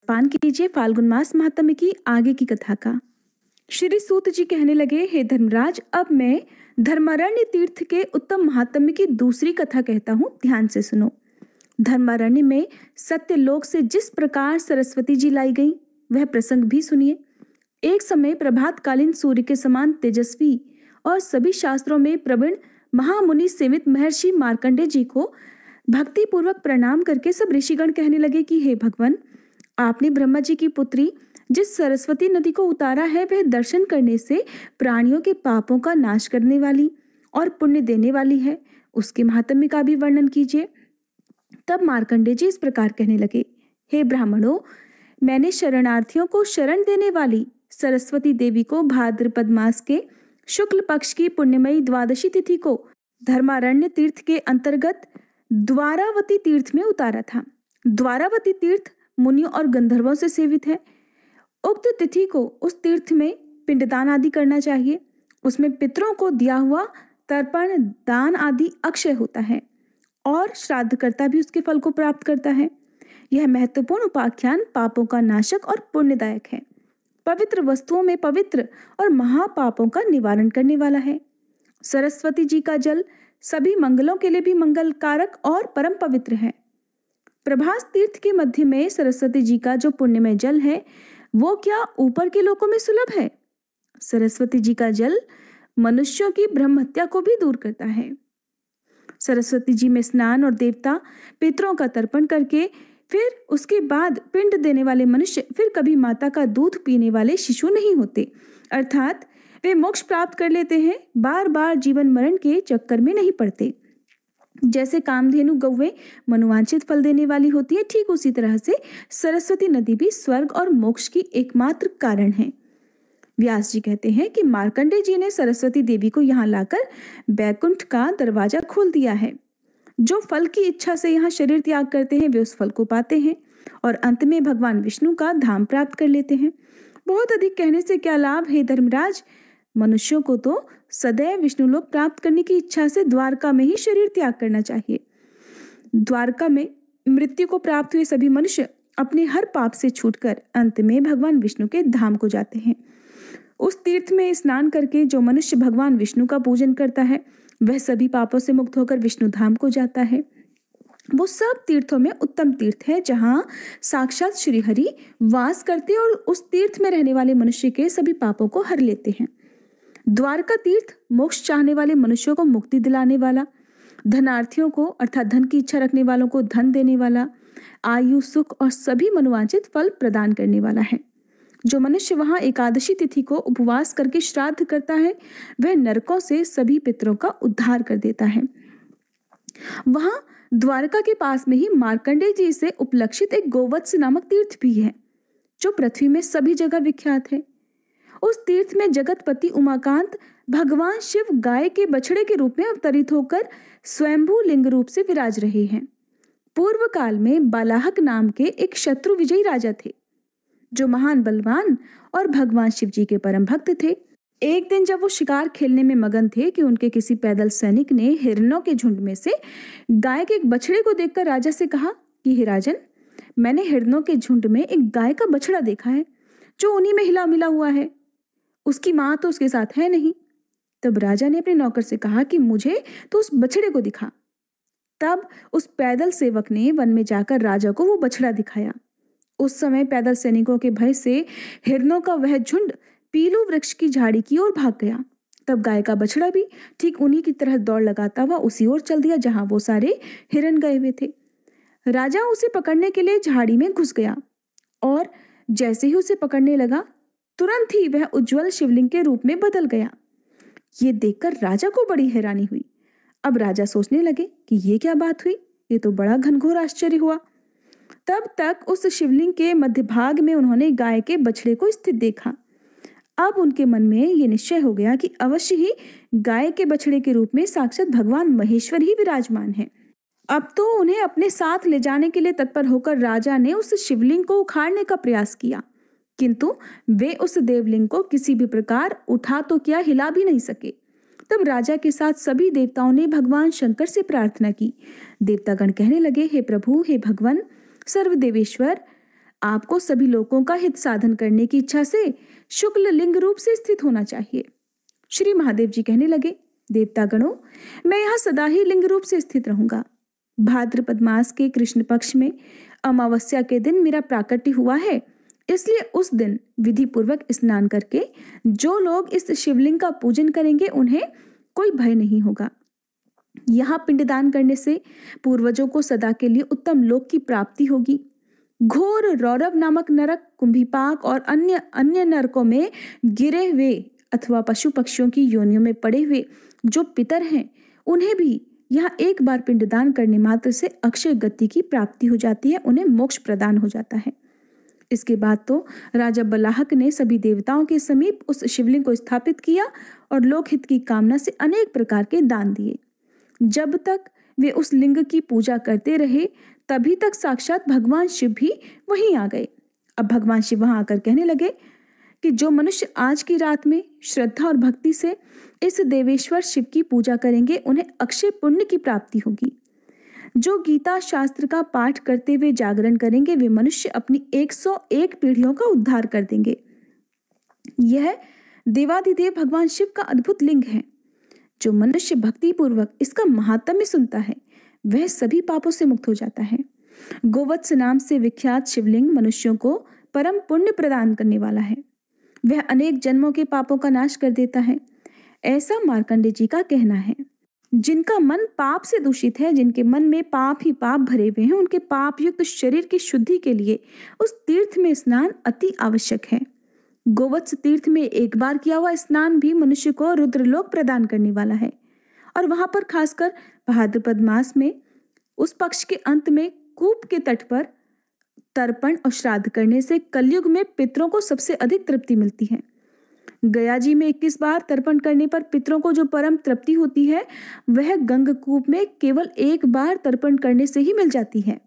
पान कीजिए फाल्गुन मास महात्म्य की आगे की कथा का। श्री सूत जी कहने लगे, हे धर्मराज, अब मैं धर्मारण्य तीर्थ के उत्तम महात्म्य की दूसरी कथा कहता हूँ, ध्यान से सुनो। धर्मारण्य में सत्यलोक से जिस प्रकार सरस्वती जी लाई गई वह प्रसंग भी सुनिए। एक समय प्रभातकालीन सूर्य के समान तेजस्वी और सभी शास्त्रों में प्रवीण महामुनि सेवित महर्षि मार्कंडेय जी को भक्ति पूर्वक प्रणाम करके सब ऋषिगण कहने लगे कि हे भगवान, आपने ब्रह्मा जी की पुत्री जिस सरस्वती नदी को उतारा है वह दर्शन करने से प्राणियों के पापों का नाश करने वाली और पुण्य देने वाली है, उसके महात्म्य का भी वर्णन कीजिए। तब मार्कंडेय जी इस प्रकार कहने लगे, हे ब्राह्मणों, मैंने शरणार्थियों को शरण देने वाली सरस्वती देवी को भाद्रपद मास के शुक्ल पक्ष की पुण्यमयी द्वादशी तिथि को धर्मारण्य तीर्थ के अंतर्गत द्वारावती तीर्थ में उतारा था। द्वारावती तीर्थ मुनियों और गंधर्वों से सेवित है। उक्त तिथि को उस तीर्थ में पिंडदान आदि करना चाहिए। उसमें पितरों को दिया हुआ तर्पण दान आदि अक्षय होता है और श्राद्धकर्ता भी उसके फल को प्राप्त करता है। यह महत्वपूर्ण उपाख्यान पापों का नाशक और पुण्यदायक है। पवित्र वस्तुओं में पवित्र और महापापों का निवारण करने वाला है। सरस्वती जी का जल सभी मंगलों के लिए भी मंगल कारक और परम पवित्र है। प्रभास तीर्थ के मध्य में सरस्वती जी का जो पुण्यमय जल है वो क्या ऊपर के लोकों में सुलभ है? सरस्वती जी का जल मनुष्यों की ब्रह्म हत्या को भी दूर करता है। सरस्वती जी में स्नान और देवता पितरों का तर्पण करके फिर उसके बाद पिंड देने वाले मनुष्य फिर कभी माता का दूध पीने वाले शिशु नहीं होते, अर्थात वे मोक्ष प्राप्त कर लेते हैं, बार बार जीवन मरण के चक्कर में नहीं पड़ते। जैसे कामधेनु गौवें मनोवांछित फल देने वाली होती है, ठीक उसी तरह से सरस्वती नदी भी स्वर्ग और मोक्ष की एकमात्र कारण है। व्यास जी कहते हैं कि मार्कंडेय जी ने सरस्वती देवी को यहाँ लाकर बैकुंठ का दरवाजा खोल दिया है। जो फल की इच्छा से यहाँ शरीर त्याग करते हैं वे उस फल को पाते हैं और अंत में भगवान विष्णु का धाम प्राप्त कर लेते हैं। बहुत अधिक कहने से क्या लाभ है धर्मराज, मनुष्यों को तो सदैव विष्णु लोक प्राप्त करने की इच्छा से द्वारका में ही शरीर त्याग करना चाहिए। द्वारका में मृत्यु को प्राप्त हुए सभी मनुष्य अपने हर पाप से छूटकर अंत में भगवान विष्णु के धाम को जाते हैं। उस तीर्थ में स्नान करके जो मनुष्य भगवान विष्णु का पूजन करता है वह सभी पापों से मुक्त होकर विष्णु धाम को जाता है। वो सब तीर्थों में उत्तम तीर्थ है जहाँ साक्षात श्री हरि वास करते और उस तीर्थ में रहने वाले मनुष्य के सभी पापों को हर लेते हैं। द्वारका तीर्थ मोक्ष चाहने वाले मनुष्यों को मुक्ति दिलाने वाला, धनार्थियों को अर्थात धन की इच्छा रखने वालों को धन देने वाला, आयु सुख और सभी मनोवांछित फल प्रदान करने वाला है। जो मनुष्य वहां एकादशी तिथि को उपवास करके श्राद्ध करता है वह नरकों से सभी पितरों का उद्धार कर देता है। वहां द्वारका के पास में ही मार्कंडेय जी से उपलक्षित एक गोवत्स नामक तीर्थ भी है जो पृथ्वी में सभी जगह विख्यात है। उस तीर्थ में जगतपति उमाकांत भगवान शिव गाय के बछड़े के रूप में अवतरित होकर स्वयंभू लिंग रूप से विराज रहे हैं। पूर्व काल में बालाहक नाम के एक शत्रु विजयी राजा थे जो महान बलवान और भगवान शिव जी के परम भक्त थे। एक दिन जब वो शिकार खेलने में मगन थे कि उनके किसी पैदल सैनिक ने हिरणों के झुंड में से गाय के एक बछड़े को देखकर राजा से कहा कि हे राजन, मैंने हिरणों के झुंड में एक गाय का बछड़ा देखा है जो उन्हीं में हिला मिला हुआ है, उसकी माँ तो उसके साथ है नहीं। तब राजा ने अपने नौकर से कहा कि मुझे तो उस बछड़े को दिखा। तब उस पैदल सेवक ने वन में जाकर राजा को वो बछड़ा दिखाया। उस समय पैदल सैनिकों के भय से हिरणों का वह झुंड पीलू वृक्ष की झाड़ी की ओर भाग गया। तब गाय का बछड़ा भी ठीक उन्हीं की तरह दौड़ लगाता हुआ उसी ओर चल दिया जहां वो सारे हिरण गए हुए थे। राजा उसे पकड़ने के लिए झाड़ी में घुस गया और जैसे ही उसे पकड़ने लगा तुरंत ही वह उज्जवल शिवलिंग के रूप में बदल गया। ये देखकर राजा को बड़ी हैरानी हुई। अब राजा सोचने लगे कि ये क्या बात हुई, ये तो बड़ा घनघोर आश्चर्य हुआ। तब तक उस शिवलिंग के मध्य भाग में उन्होंने गाय के बछड़े को स्थित देखा। अब उनके मन में ये निश्चय हो गया कि अवश्य ही गाय के बछड़े के रूप में साक्षात भगवान महेश्वर ही विराजमान है। अब तो उन्हें अपने साथ ले जाने के लिए तत्पर होकर राजा ने उस शिवलिंग को उखाड़ने का प्रयास किया, किंतु वे उस देवलिंग को किसी भी प्रकार उठा तो क्या हिला भी नहीं सके। तब राजा के साथ सभी देवताओं ने भगवान शंकर से प्रार्थना की। देवतागण कहने लगे, हे प्रभु, हे भगवान सर्वदेवेश्वर, आपको सभी लोगों का हित साधन करने की इच्छा से शुक्ल लिंग रूप से स्थित होना चाहिए। श्री महादेव जी कहने लगे, देवतागणों, मैं यहाँ सदा ही लिंग रूप से स्थित रहूंगा। भाद्रपद मास के कृष्ण पक्ष में अमावस्या के दिन मेरा प्राकट्य हुआ है, इसलिए उस दिन विधि पूर्वक स्नान करके जो लोग इस शिवलिंग का पूजन करेंगे उन्हें कोई भय नहीं होगा। यहाँ पिंडदान करने से पूर्वजों को सदा के लिए उत्तम लोक की प्राप्ति होगी। घोर रौरव नामक नरक, कुंभीपाक और अन्य अन्य नरकों में गिरे हुए अथवा पशु पक्षियों की योनियों में पड़े हुए जो पितर हैं, उन्हें भी यहाँ एक बार पिंडदान करने मात्र से अक्षय गति की प्राप्ति हो जाती है, उन्हें मोक्ष प्रदान हो जाता है। इसके बाद तो राजा बलाहक ने सभी देवताओं के समीप उस शिवलिंग को स्थापित किया और लोकहित की कामना से अनेक प्रकार के दान दिए। जब तक वे उस लिंग की पूजा करते रहे तभी तक साक्षात भगवान शिव भी वहीं आ गए। अब भगवान शिव वहां आकर कहने लगे कि जो मनुष्य आज की रात में श्रद्धा और भक्ति से इस देवेश्वर शिव की पूजा करेंगे उन्हें अक्षय पुण्य की प्राप्ति होगी। जो गीता शास्त्र का पाठ करते हुए जागरण करेंगे वे मनुष्य अपनी 101 पीढ़ियों का उद्धार कर देंगे। यह देवादिदेव भगवान शिव का अद्भुत लिंग है। जो मनुष्य भक्ति पूर्वक इसका महात्म्य सुनता है वह सभी पापों से मुक्त हो जाता है। गोवत्स नाम से विख्यात शिवलिंग मनुष्यों को परम पुण्य प्रदान करने वाला है। वह अनेक जन्मों के पापों का नाश कर देता है, ऐसा मार्कंडे जी का कहना है। जिनका मन पाप से दूषित है, जिनके मन में पाप ही पाप भरे हुए हैं, उनके पाप युक्त शरीर की शुद्धि के लिए उस तीर्थ में स्नान अति आवश्यक है। गोवत्स तीर्थ में एक बार किया हुआ स्नान भी मनुष्य को रुद्रलोक प्रदान करने वाला है। और वहां पर खासकर भाद्रपद मास में उस पक्ष के अंत में कूप के तट पर तर्पण और श्राद्ध करने से कलयुग में पितरों को सबसे अधिक तृप्ति मिलती है। गया जी में 21 बार तर्पण करने पर पितरों को जो परम तृप्ति होती है वह गंगकूप में केवल एक बार तर्पण करने से ही मिल जाती है।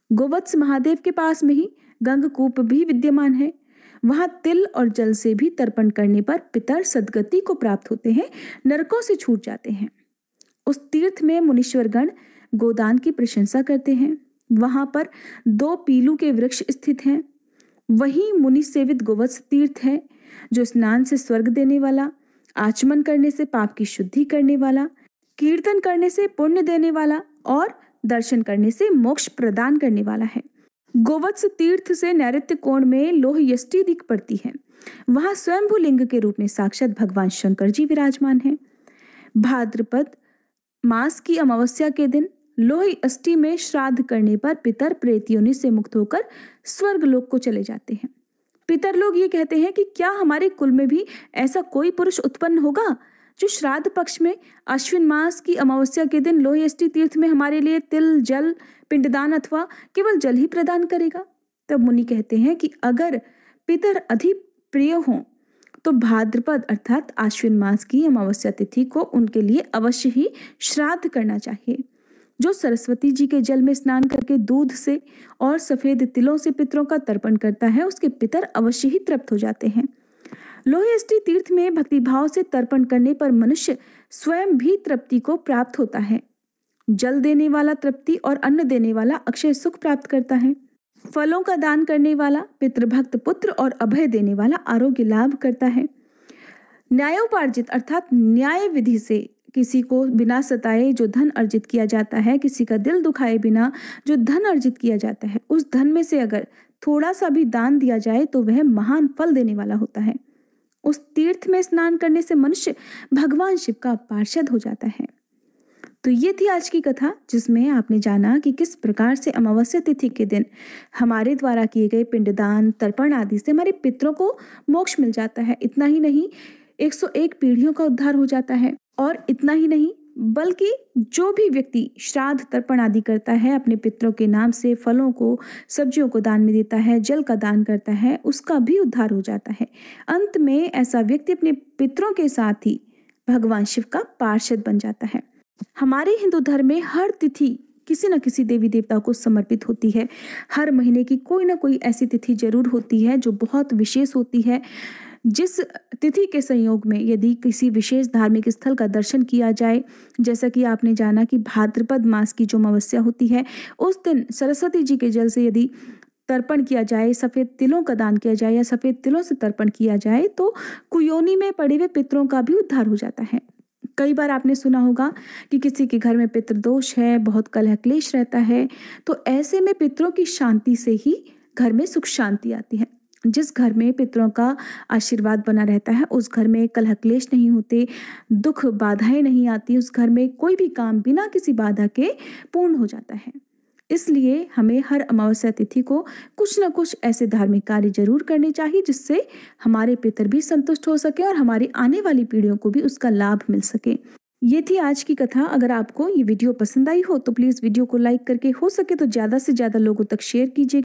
गोवत्स महादेव के पास में ही गंगकूप भी विद्यमान है। वहां तिल और जल से भी तर्पण करने पर पितर सद्गति को प्राप्त होते हैं, नरकों से छूट जाते हैं। उस तीर्थ में मुनीश्वर गण गोदान की प्रशंसा करते हैं। वहां पर 2 पीलू के वृक्ष स्थित हैं। वही मुनि सेवित गोवत्स तीर्थ है जो स्नान से स्वर्ग देने वाला, आचमन करने से पाप की शुद्धि करने वाला, कीर्तन करने से पुण्य देने वाला और दर्शन करने से मोक्ष प्रदान करने वाला है। गोवत्स तीर्थ से नैऋत्य कोण में लोह यष्टि दिख पड़ती है। वहां स्वयंभू लिंग के रूप में साक्षात भगवान शंकर जी विराजमान हैं। भाद्रपद मास की अमावस्या के दिन लोह यष्टि में श्राद्ध करने पर पितर प्रेत योनि से मुक्त होकर स्वर्ग लोक को चले जाते हैं। पितर लोग ये कहते हैं कि क्या हमारे कुल में भी ऐसा कोई पुरुष उत्पन्न होगा जो श्राद्ध पक्ष में अश्विन मास की अमावस्या के दिन लोह यष्टि तीर्थ में हमारे लिए तिल, जल, पिंडदान अथवा केवल जल ही प्रदान करेगा। तब मुनि कहते हैं कि अगर पितर अधिक प्रिय हों तो भाद्रपद अर्थात आश्विन मास की अमावस्या तिथि को उनके लिए अवश्य ही श्राद्ध करना चाहिए। जो सरस्वती जी के जल में स्नान करके दूध से और सफेद तिलों से पितरों का तर्पण करता है उसके पितर अवश्य ही तृप्त हो जाते हैं। लोह यष्टि तीर्थ में भक्तिभाव से तर्पण करने पर मनुष्य स्वयं भी तृप्ति को प्राप्त होता है। जल देने वाला तृप्ति और अन्न देने वाला अक्षय सुख प्राप्त करता है। फलों का दान करने वाला पितृभक्त पुत्र और अभय देने वाला आरोग्य लाभ करता है। न्यायोपार्जित अर्थात न्याय विधि से किसी को बिना सताए जो धन अर्जित किया जाता है, किसी का दिल दुखाए बिना जो धन अर्जित किया जाता है, उस धन में से अगर थोड़ा सा भी दान दिया जाए तो वह महान फल देने वाला होता है। उस तीर्थ में स्नान करने से मनुष्य भगवान शिव का पार्षद हो जाता है। तो ये थी आज की कथा जिसमें आपने जाना कि किस प्रकार से अमावस्या तिथि के दिन हमारे द्वारा किए गए पिंडदान, तर्पण आदि से हमारे पितरों को मोक्ष मिल जाता है। इतना ही नहीं, 101 पीढ़ियों का उद्धार हो जाता है। और इतना ही नहीं बल्कि जो भी व्यक्ति श्राद्ध, तर्पण आदि करता है, अपने पितरों के नाम से फलों को, सब्जियों को दान में देता है, जल का दान करता है, उसका भी उद्धार हो जाता है। अंत में ऐसा व्यक्ति अपने पितरों के साथ ही भगवान शिव का पार्षद बन जाता है। हमारे हिंदू धर्म में हर तिथि किसी न किसी देवी देवता को समर्पित होती है। हर महीने की कोई ना कोई ऐसी तिथि जरूर होती है जो बहुत विशेष होती है। जिस तिथि के संयोग में यदि किसी विशेष धार्मिक स्थल का दर्शन किया जाए, जैसा कि आपने जाना कि भाद्रपद मास की जो अमावस्या होती है उस दिन सरस्वती जी के जल से यदि तर्पण किया जाए, सफ़ेद तिलों का दान किया जाए या सफ़ेद तिलों से तर्पण किया जाए तो कुयोनी में पड़े हुए पितरों का भी उद्धार हो जाता है। कई बार आपने सुना होगा कि किसी के घर में पितृदोष है, बहुत कलह क्लेश रहता है, तो ऐसे में पितरों की शांति से ही घर में सुख शांति आती है। जिस घर में पितरों का आशीर्वाद बना रहता है उस घर में कलह क्लेश नहीं होते, दुख बाधाएं नहीं आती, उस घर में कोई भी काम बिना किसी बाधा के पूर्ण हो जाता है। इसलिए हमें हर अमावस्या तिथि को कुछ न कुछ ऐसे धार्मिक कार्य जरूर करने चाहिए जिससे हमारे पितर भी संतुष्ट हो सके और हमारी आने वाली पीढ़ियों को भी उसका लाभ मिल सके। ये थी आज की कथा। अगर आपको ये वीडियो पसंद आई हो तो प्लीज़ वीडियो को लाइक करके हो सके तो ज़्यादा से ज़्यादा लोगों तक शेयर कीजिए।